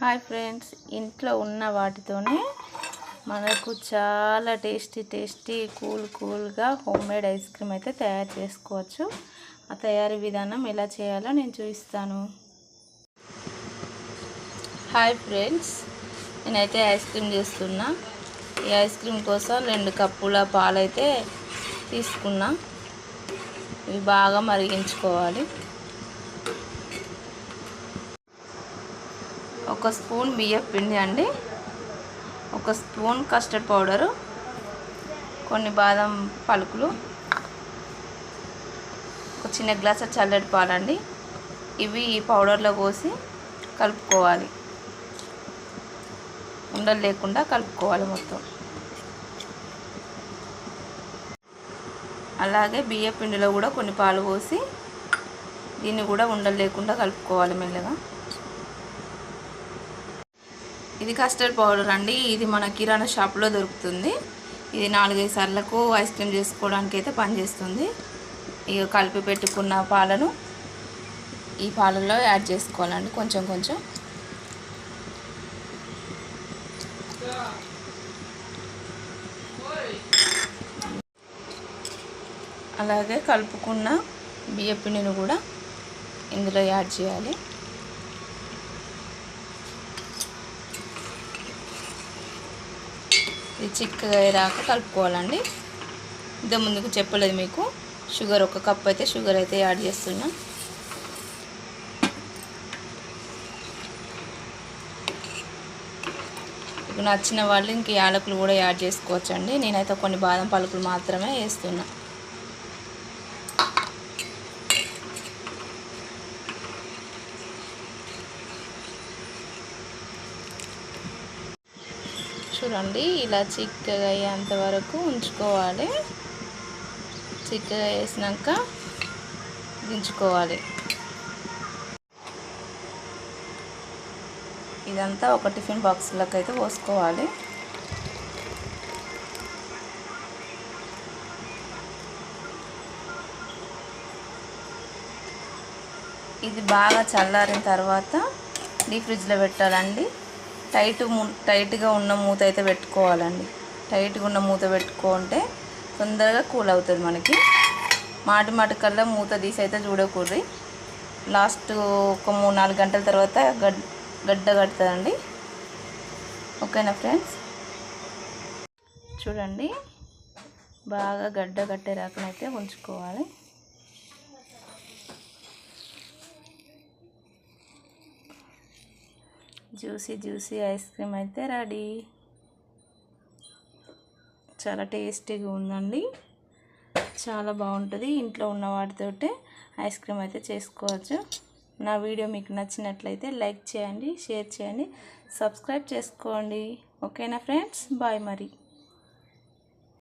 Hi friends, ఇంట్లో ఉన్న వాటితోనే మనకు చాలా టేస్టీ కూల్గా హోమ్ మేడ్ ఐస్ క్రీమ్ అయితే తయారు చేసుకోవచ్చు. ఆ తయారీ విధానం ఎలా చేయాలో నేను చూపిస్తాను. హాయ్ ఫ్రెండ్స్, నేనైతే ఐస్ క్రీమ్ చేస్తున్నా. ఈ ఐస్ క్రీమ్ కోసం 2 కప్పుల పాలైతే తీసుకున్నా. ఇవి బాగా మరిగించుకోవాలి. 1 స్పూన్ బియ్యం పిండి అండి, 1 స్పూన్ కస్టర్డ్ పౌడరు, కొన్ని బాదం పలుకులు, ఒక చిన్న గ్లాసు చల్లటి పాలండి. ఇవి ఈ పౌడర్లో పోసి కలుపుకోవాలి. ఉండలు లేకుండా కలుపుకోవాలి మొత్తం. అలాగే బియ్యం పిండిలో కూడా కొన్ని పాలు పోసి దీన్ని కూడా ఉండలు లేకుండా కలుపుకోవాలి మెల్లగా. ఇది కస్టర్డ్ పౌడర్ అండి. ఇది మన కిరాణా షాప్లో దొరుకుతుంది. ఇది 4-5 సార్లకు ఐస్ క్రీమ్ చేసుకోవడానికి అయితే పనిచేస్తుంది. ఇక కలిపి పెట్టుకున్న పాలను ఈ పాలల్లో యాడ్ చేసుకోవాలండి, కొంచెం కొంచెం. అలాగే కలుపుకున్న బియ్య పిండిని కూడా ఇందులో యాడ్ చేయాలి. ఇది చిక్కగా అయ్యేదాకా కలుపుకోవాలండి. ఇంత ముందుకు చెప్పలేదు మీకు, షుగర్ 1 కప్ అయితే షుగర్ అయితే యాడ్ చేస్తున్నా. ఇప్పుడు నచ్చిన వాళ్ళు ఇంక యాలకులు కూడా యాడ్ చేసుకోవచ్చండి. నేనైతే కొన్ని బాదం పలుకులు మాత్రమే వేస్తున్నా. చూడండి, ఇలా చిక్కగా అయ్యేంత వరకు ఉంచుకోవాలి. చిక్కగా వేసినాక దించుకోవాలి. ఇదంతా ఒక టిఫిన్ బాక్స్లోకి అయితే పోసుకోవాలి. ఇది బాగా చల్లారిన తర్వాత డీప్ ఫ్రిడ్జ్లో పెట్టాలండి. టైట్గా ఉన్న మూత అయితే పెట్టుకోవాలండి. టైట్గా ఉన్న మూత పెట్టుకుంటే తొందరగా కూల్ అవుతుంది మనకి. మాటి కల్లా మూత తీసి అయితే చూడకూడదు. లాస్ట్ ఒక 3-4 గంటల తర్వాత గడ్డ కడుతుందండి. ఓకేనా ఫ్రెండ్స్? చూడండి, బాగా గడ్డ కట్టే రకనైతే ఉంచుకోవాలి. జ్యూసీ ఐస్ క్రీమ్ అయితే రెడీ. చాలా టేస్టీగా ఉందండి, చాలా బాగుంటుంది. ఇంట్లో ఉన్న వాటితోటే ఐస్ క్రీమ్ అయితే చేసుకోవచ్చు. నా వీడియో మీకు నచ్చినట్లయితే లైక్ చేయండి, షేర్ చేయండి, సబ్స్క్రైబ్ చేసుకోండి. ఓకేనా ఫ్రెండ్స్? బాయ్ మరి.